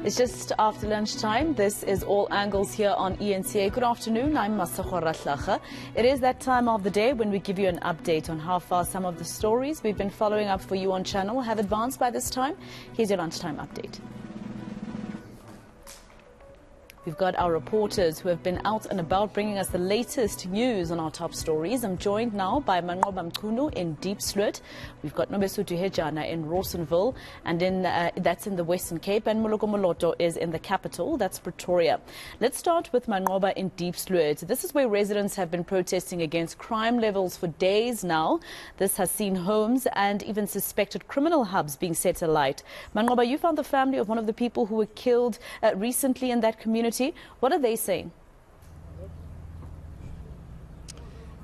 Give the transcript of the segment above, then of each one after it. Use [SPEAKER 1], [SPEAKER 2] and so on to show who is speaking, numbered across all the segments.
[SPEAKER 1] It's just after lunchtime. This is All Angles here on eNCA. Good afternoon. I'm Masahora Tlacha. It is that time of the day when we give you an update on how far some of the stories we've been following up for you on channel have advanced by this time. Here's your lunchtime update. We've got our reporters who have been out and about bringing us the latest news on our top stories. I'm joined now by Manqoba Mchunu in Diepsloot. We've got Nobesuthu Hejana in Rawsonville, and that's in the Western Cape, and Moloko Moloto is in the capital, that's Pretoria. Let's start with Manqoba in Diepsloot. This is where residents have been protesting against crime levels for days now. This has seen homes and even suspected criminal hubs being set alight. Manqoba, you found the family of one of the people who were killed recently in that community. What are they saying?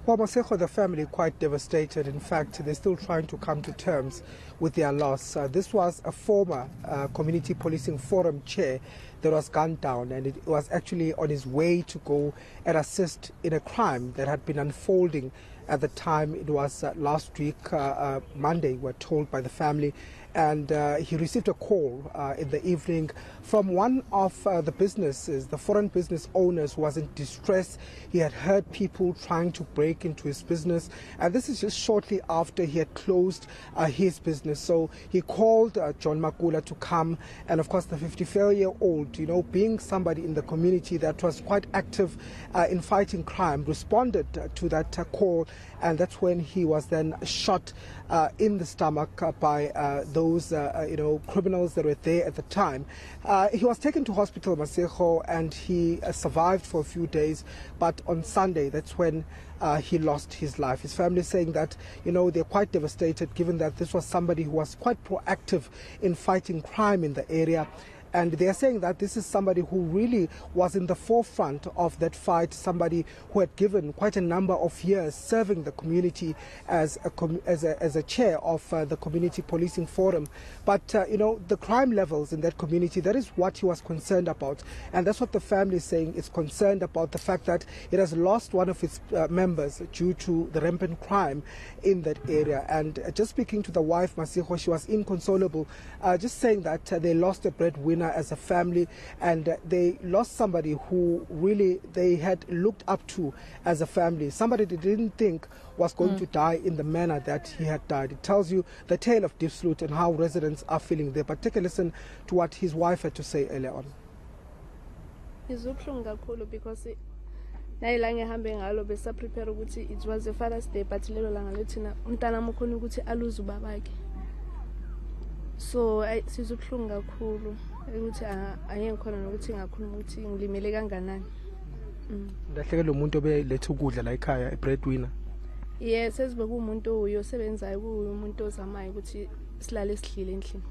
[SPEAKER 2] Well, Maseko, the family quite devastated. In fact, they're still trying to come to terms with their loss. This was a former community policing forum chair that was gunned down, and it was actually on his way to go and assist in a crime that had been unfolding at the time. It was last week, Monday, we're told by the family. And he received a call in the evening from one of the businesses, the foreign business owners, who was in distress. He had heard people trying to break into his business, and this is just shortly after he had closed his business. So he called John Makula to come, and of course the 54-year-old, being somebody in the community that was quite active in fighting crime, responded to that call, and that's when he was then shot in the stomach by those criminals that were there at the time. He was taken to hospital, Maseko, and he survived for a few days, but on Sunday, that's when he lost his life. His family is saying that, they're quite devastated, given that this was somebody who was quite proactive in fighting crime in the area. And they are saying that this is somebody who really was in the forefront of that fight, somebody who had given quite a number of years serving the community as a chair of the Community Policing Forum. But, the crime levels in that community, that is what he was concerned about. And that's what the family is saying. It's concerned about the fact that it has lost one of its members due to the rampant crime in that area. And just speaking to the wife, Masiko, she was inconsolable, just saying that they lost a breadwinner as a family, and they lost somebody who really they had looked up to as a family, somebody they didn't think was going to die in the manner that he had died. It tells you the tale of Diepsloot and how residents are feeling there. But take a listen to what his wife had to say earlier on.
[SPEAKER 3] Because it was the Father's Day, but so sizobuhlungu kakhulu ukuthi ayengikhona nokuthi ngakhuluma ukuthi ngilimele kanganani.
[SPEAKER 2] Ndahlekela umuntu obelethe ukudla la ekhaya, breadwinner.
[SPEAKER 3] Yes, sesibe kuumuntu oyosebenzayo, kuumuntu ozamayo ukuthi silale sidlile endlini.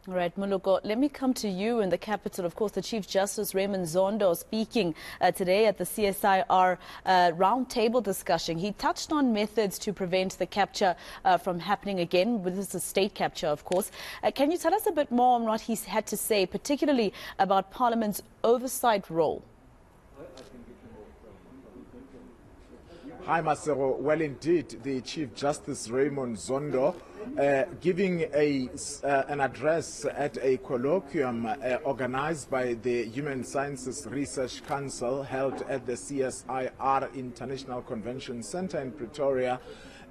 [SPEAKER 1] All right, Moloko, let me come to you in the capital. Of course, the Chief Justice Raymond Zondo speaking today at the CSIR roundtable discussion. He touched on methods to prevent the capture from happening again. This is a state capture, of course. Can you tell us a bit more on what he's had to say, particularly about Parliament's oversight role?
[SPEAKER 4] Hi, Masero. Well, indeed, the Chief Justice Raymond Zondo giving an address at a colloquium organized by the Human Sciences Research Council held at the CSIR International Convention Center in Pretoria,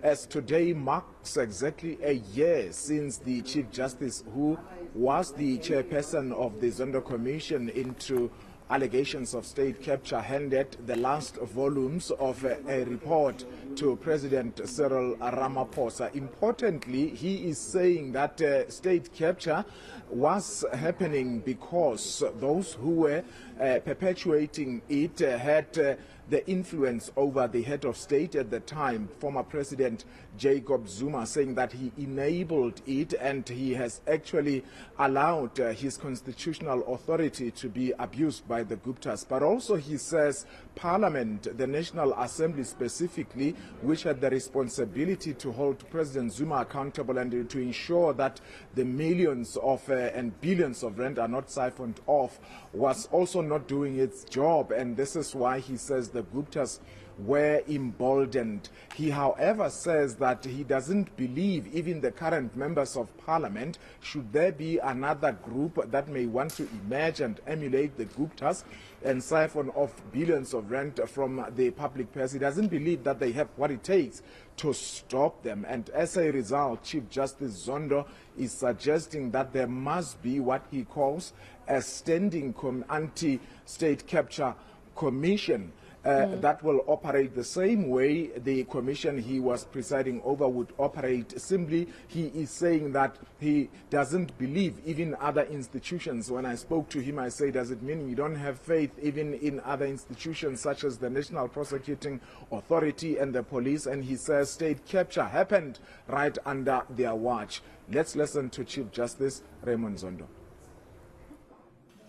[SPEAKER 4] as today marks exactly a year since the Chief Justice, who was the chairperson of the Zondo Commission into allegations of state capture, handed the last volumes of a report to President Cyril Ramaphosa. Importantly, he is saying that state capture was happening because those who were perpetuating it had the influence over the head of state at the time, former President Jacob Zuma, saying that he enabled it and he has actually allowed his constitutional authority to be abused by the Guptas. But also he says Parliament, the National Assembly specifically, which had the responsibility to hold President Zuma accountable and to ensure that the millions of and billions of rand are not siphoned off, was also not doing its job. And this is why he says the the Guptas were emboldened. He, however, says that he doesn't believe even the current members of parliament, should there be another group that may want to emerge and emulate the Guptas and siphon off billions of rand from the public purse, he doesn't believe that they have what it takes to stop them. And as a result, Chief Justice Zondo is suggesting that there must be what he calls a standing anti-state capture commission that will operate the same way the commission he was presiding over would operate. Simply, he is saying that he doesn't believe even other institutions. When I spoke to him, I say, does it mean you don't have faith even in other institutions such as the National Prosecuting Authority and the police? And he says state capture happened right under their watch. Let's listen to Chief Justice Raymond Zondo.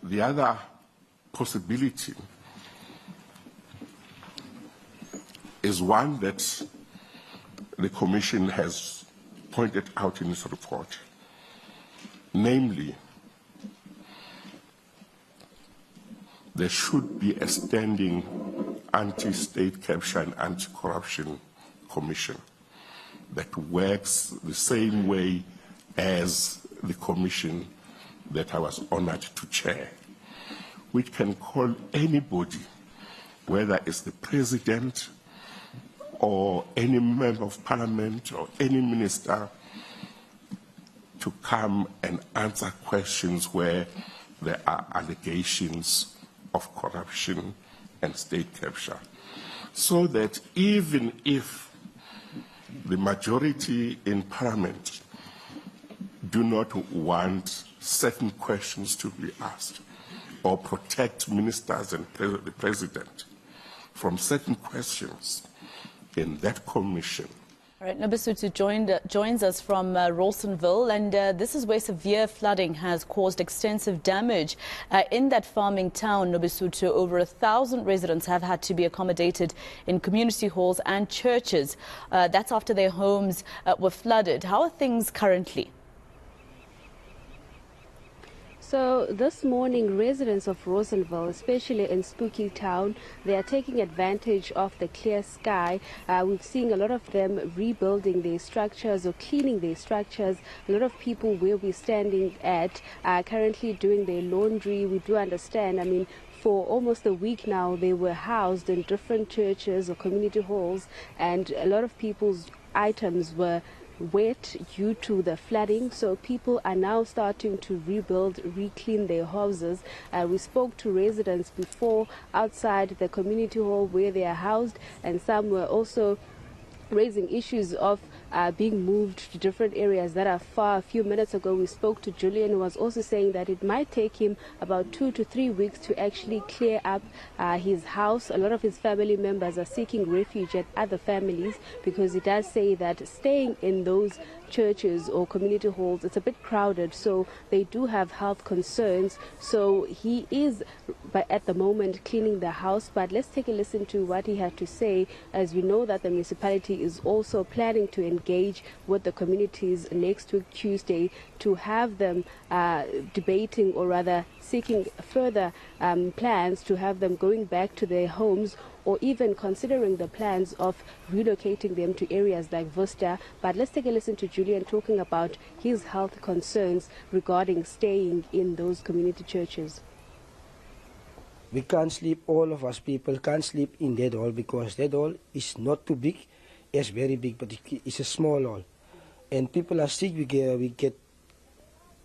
[SPEAKER 5] The other possibility is one that the Commission has pointed out in its report, namely, there should be a standing anti-state capture and anti-corruption commission that works the same way as the commission that I was honored to chair, which can call anybody, whether it's the president or any member of parliament or any minister, to come and answer questions where there are allegations of corruption and state capture. So that even if the majority in parliament do not want certain questions to be asked or protect ministers and the president from certain questions in that commission.
[SPEAKER 1] All right, Nobesuthu joins us from Rawsonville, and this is where severe flooding has caused extensive damage in that farming town. Nobesuthu, over 1,000 residents have had to be accommodated in community halls and churches. That's after their homes were flooded. How are things currently?
[SPEAKER 6] So this morning, residents of Rawsonville, especially in Spooky Town, they are taking advantage of the clear sky. We've seen a lot of them rebuilding their structures or cleaning their structures. A lot of people will be standing at currently doing their laundry. We do understand, I mean, for almost a week now, they were housed in different churches or community halls, and a lot of people's items were wet due to the flooding, so people are now starting to rebuild, re-clean their houses. We spoke to residents before outside the community hall where they are housed, and some were also raising issues of being moved to different areas that are far. A few minutes ago we spoke to Julian, who was also saying that it might take him about 2 to 3 weeks to actually clear up his house. A lot of his family members are seeking refuge at other families, because he does say that staying in those churches or community halls, it's a bit crowded, so they do have health concerns. So he is at the moment cleaning the house, but let's take a listen to what he had to say, as we know that the municipality is also planning to engage with the communities next week Tuesday to have them debating, or rather seeking further plans to have them going back to their homes, or even considering the plans of relocating them to areas like Worcester. But let's take a listen to Julian talking about his health concerns regarding staying in those community churches.
[SPEAKER 7] We can't sleep, all of us people can't sleep in that hall, because that hall is not too big. It's very big, but it's a small hall. And people are sick.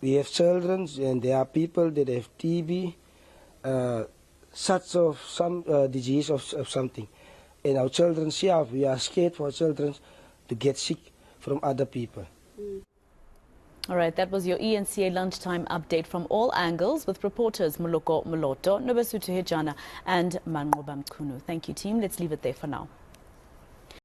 [SPEAKER 7] We have children, and there are people that have TB, such of some disease of something. And our children, we are scared for our children to get sick from other people.
[SPEAKER 1] All right, that was your eNCA lunchtime update from all angles with reporters Moloko Moloto, Nobesuthu Hejana and Manqoba Mchunu. Thank you, team. Let's leave it there for now.